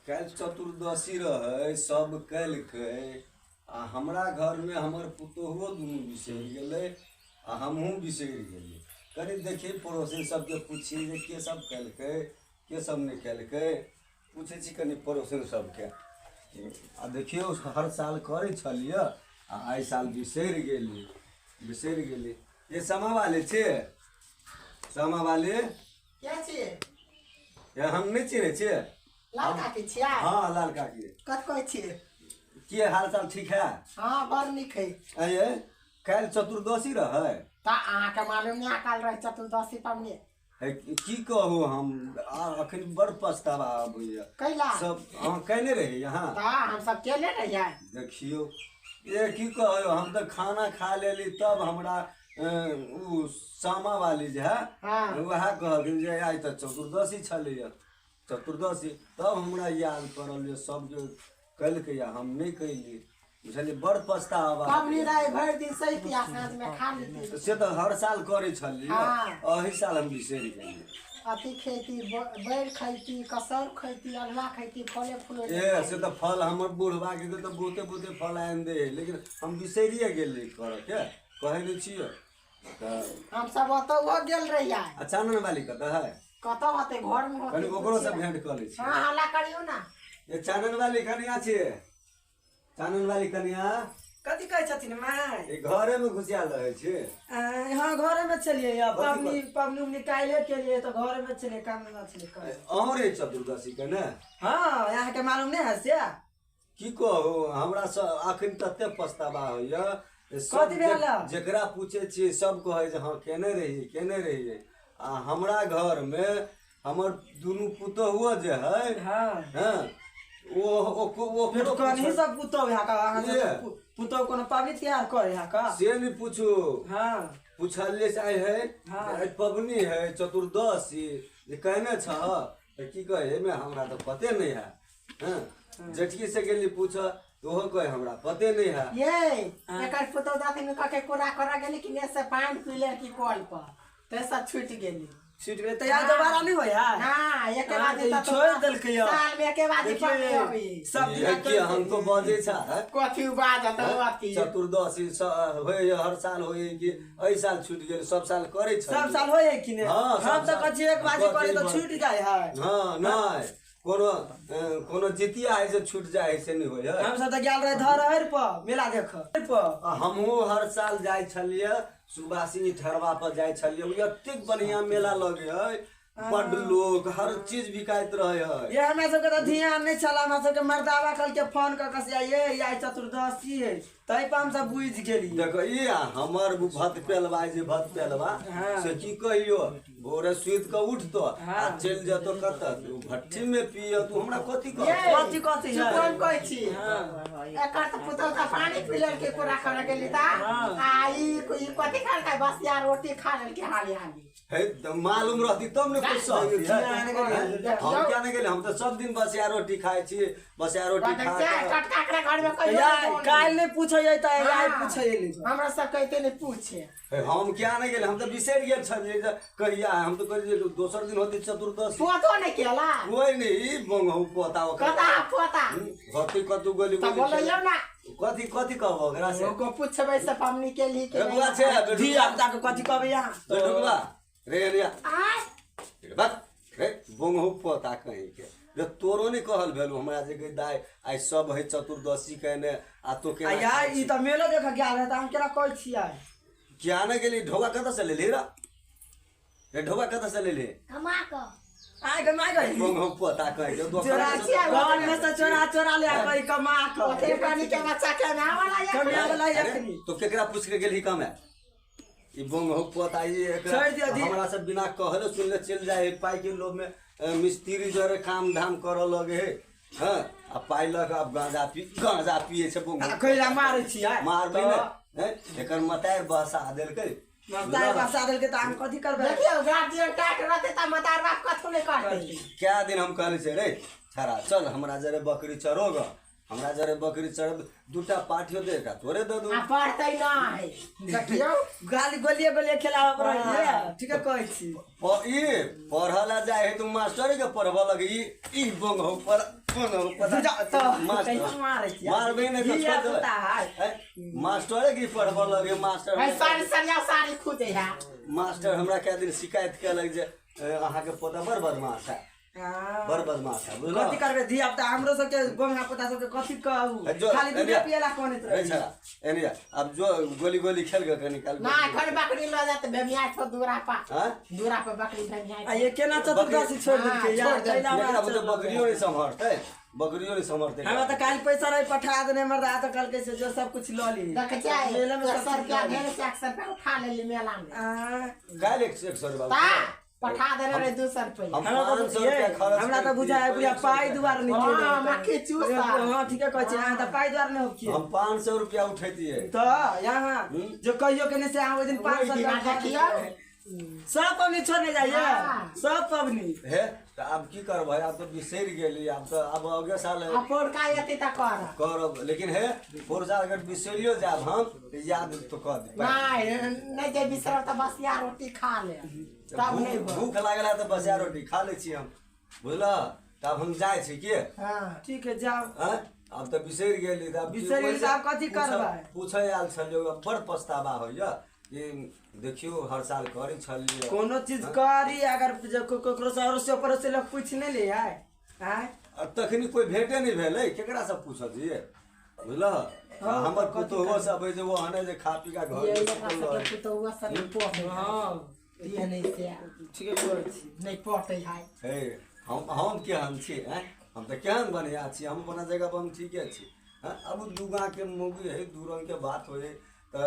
कल चतुर्दशी रहे सब कल के आ हमरा घर में हमर पुतोहो दुनू बिसरि गेलै आ हमहूँ बिसरि गेलियै। कनि देखिए पड़ोसिन सबके पूछिए जे के सब केलकै के सब नहीं केलकै, पूछै छी कनि पड़ोसिन सबके। आ देखियौ हर साल करै छलियै आ एहि साल बिसरि गेली। ये समा वाले छे, समा वाले क्या छियै? ये हम नहीं चिन्है छियै। लाल काकी छियै? हाँ लाल काकी। कत कहै छियै? की हाल चाल ठीक है? हाँ बड़ नीक है। अये कल चतुर्दशी रहे ता अहाँके मालूम नहीं काल रहे चतुर्दशी पाबनि? की कहू हम अखन बड़ पछतावा आबैया। कैला? सब अहाँ कहने रही यहाँ ता हम सब केले रहियै। देखियो ये की कहू हम तो खाना खा लेली तब हमरा उ सामा वाली जे है हाँ। वह कहलखिन जे आइ तऽ चतुर्दशी छलैया, चतुर्दशी तब हमरा याद पड़ल जे सब जो कलकै या हम नहीं कैली। बुझलिए बड़ पछतावा। पाबनि रहे भरि दिन सहिती आ साँझ में खा लेती। से तो हर साल करे छलिए, हाँ। एहि साल हम बिसरि गेलिए। अथी खेती बैर खैती, कसर खैती, अल्वा खैती, फले फूले ए से तो फल हमर बुढ़वा के तो बहुते बहुते फल आनि दे, लेकिन हम बिसरिए गेली करे के कहै नहीं छियै। हम सब ओतौ गेल रहियै। चानन वाली कतऽ है? कतौ होते घर में होते। कनि ओकरो से भेंट कर लै छी। हाँ हल्ला करियो ना। ये चानन वाली कनिया छियै, चानन वाली कनिया कथी कहै छथिन माय? ये घरे में घुसियाल रहे छै। हाँ घरे में चलिए या कथी पाबनी निकाले के लिए तो घरे में चलिए काम में चलिए कर। अहरे चतुर्दशी के ने हाँ यहाँ के मालूम नहीं है से? की कहू हमरा अखन तते पछतावा होइया। कथी भेल? जेकरा पूछे छी सब कहे जे हाँ केने रहिए। आ हमरा घर में हमर दुनू पुतोहुआ जे है हाँ वो फिर कहीं सब पुतो यहाँ का अहाँ सब पुतो कोनो पाबनी त्योहार करे यहाँ का से नहीं पूछू। हाँ पूछलिए से आइ है हाँ। आज पबनी है चतुर्दशी जे कहने छ की कहे में हमरा तो पते नहीं है। हाँ जटकी से गेली पूछ ओहो कहे हमरा पते नहीं है। ये एकर पुतौ दादी में कके कोरा करा गेली कि ने से पानी पीले की कल पर ते सब छूट गेली। छूट गए तो यार दोबारा नहीं हो यार। हां एके हाँ, बाद तो तो छोड़ देलकै यार। साल में एके बाद पानी आवी सब ये कि हमको बजे छ कथी बाजत होती चतुर्दशी होय हर साल होय कि एहि साल छूट गेल, सब साल करे छ। सब साल होए कि नहीं? हाँ, सब हम तो साल। कच्ची एक बाजी करे तो छूट जाए है। हाँ नहीं कोनो जितिया है जे छूट जाए से नहीं होय है। हम सब तो गेल रहे धरहर पर मेला देख पर। हमहूँ हर साल जाय छलिए सुबासिनी ठरवा पर जाय छलिए। एतेक बढ़िया मेला लगे है, बड लोग हर चीज बिकाइत रहे है। ये हमरा सब के तो ध्यान नहीं चला। हमरा सब के मर्दावा कल के फोन कर के आइए या चतुर्दशी है तई पर हम सब बुझ गेली। देखो ये हमर भत पेलवा जे भत पेलवा हाँ। से की कहियो भोरे सुत के उठतो हाँ। आ चल जतो कत भट्ठी में पियो तू हमरा कथी ये कह कथी है? कौन कहै छी? हाँ। एकर तो पुतौ का पानी पीले के कोरा करा गेली ता आई कथी खा के बस यार रोटी खा लेल के हाली है मालूम रहती तब ने कुछ हम क्या नहीं गेले हम तो सब दिन बसिया रोटी खाए छी, बसिया रोटी खा के कटका के घर में कोई यार काल नहीं पूछे जाता है यार पूछे ले। हमरा सब कहते नहीं पूछे। हम क्या नहीं गेले हम तो बिसरि गेल छलिए जे कहिया हम तो कह दोसर दिन होती चतुर्दशी पोतो नहीं केला कोई नहीं बंगहु पोता कता पोता घरती कतु गली त बोलैयो ना कथी कथी कहबो ओकरा से को पूछबै से पामनी के लिए के बुआ छे धी आपदा के कथी कहबे यहाँ बेटुआ रे रे आय बात रे बंगहु पोता कहीं के जे तोरो नहीं कहल भेलु हमरा जे दाई आई सब है चतुर्दशी कहने आ तो के यार ई त मेलो देख गेल रहे त हम केना कहै छियै क्या न गेली ढोबा कत से ले ले रा रे ढोबा कत से ले ले कमा क आय ग माय गई बंगहु पोता कहीं के चोरा गांव में से चोरा ले कोई कमा क ओते पानी के बच्चा के ना वाला कमिया या वाला अरे, यखनी तो केकरा पूछ के गेली कम है ई बंगहु पोता ई छोड़ दिया दी। हमरा से बिना कहले सुनले चल जाए पाई के लोभ में मिस्त्री जरे काम धाम कर लगे है। हां आ पाई लग अब गांजा पिए छे बंगहु खैला मारै छियै मारबै ने हैं एकर मतार बसा देलकै मतार बसा देलकै त हम कथी करबै? देखियो गार्जियन टाट रहते त मतार बाप कथु नहीं करते। क्या दिन हम कहले छे रे छरा चल हमरा जरे बकरी चरोग हमरा जरे बकरी चर दूटा पाठियो दे का तोरे दे दू आ पढ़तै ना है देखियो गाली गोलिए खेलाव पर रहिए ठीक है कहै छी। ई पढ़ला जाए है तुम मास्टर के पढ़वा लगे ई बंगहु पर तो कैसे मारे छी मारबे नहीं तो धिया छोड़ पुता है दे मास्टर की पढ़बऽ लगे मास्टर है सारी सरिया सारी खुदे है मास्टर हमरा कए दिन शिकायत केलक जे अहाँके पोता बड़ बदमाश है बड़ बदमाश है बुझलऽ कथी करबे धिया पुता हमरो सबके गोंगा पुता सबके कथी कहू खाली दूध पियला कोने रे छड़ा एनिया अब जो गोली गोली खेल के निकाल ना घर बकरी ल जाते बेमिया छो दूरा पा हां दूरा पे बकरी बेमिया आ ये केना चतुर्दशी छोड़ देलके यार कैला एकरा बुझे बकरियो नहीं संभरते बकरियो नहीं संभरते हमरा त काल पैसा रही पठा देने मर्दा त कल के से जो सब कुछ ल ली देख जाए मेला में सब 100 रुपया भेल से 100 रुपया उठा ले ली मेला में काल 100 रुपया ता पठा देने रे 200 रुपया हम हमरा 500 रुपया खर्च हमरा त बुझाए बुझा पाई दुआर नहीं के हां मक्खी चूसा हां ठीक है कहै छी अहाँ त पाई दुआर नहीं होखिए हम 500 रुपया उठैतिए तो यहाँ जो कहियो के से अहाँ ओइ दिन 500 रुपया देखियो सब पबनी छोड़ने जाइए सब पबनी हे तो अब की करबै अब तो बिसर गेली अब तो अब अगले साल अब पोड़का यति त कर करब लेकिन हे पुरजा अगर बिसरियो जाब हम तो याद तो कर दे नहीं जे बिसर त बसिया रोटी खा ले तब नहीं भूख लागल है तो बसिया रोटी खा ले छी हम बुझला तब हम जाय छी के हां ठीक है जाओ हां अब तो बिसर गेली तब बिसरि गेली त आब कथी करबै पूछै आयल छलियो बड़ पछतावा होइया ये देखियो हर साल करै छलियो कोनो चीज करी अगर ककरो से अड़ोसी पड़ोसी लोग पूछ नहीं ले है हैं अब तखनी कोई भेटे नहीं भेलै केकरा से पूछत ये बुझला हमर पुतोहो सब जे वो हने जे खा पी का घर ये में लोग सुतल सब रहै। तो हुआ सब पोटे हां ये नहीं से ठीक है बोलै छी नहीं पोटे है हे हम केहन छी हैं हम तो केहन बढ़िया छी हम अपना जगह पर हम ठीके छी हैं अब दुगा के मूवी है दू रंग के बात होए त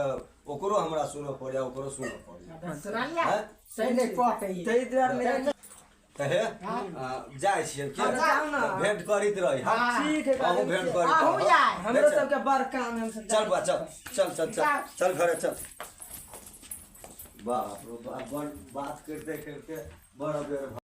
ओकरो हमरा सुनो पड़े ओकरो सुनो पड़े सुनालिया हैं? सही नहीं पोटे तै दुआर में त हे जाय छी के जाऊ ना। भेंट करित रही हाँ। ठीक है हम भेंट करित आहू रही। जाए हमरो सबके बड़ काम है हम सब चल बा चल चल चल चल चल घरे चल बाप रे बाप बात करते करते बड़ा बेर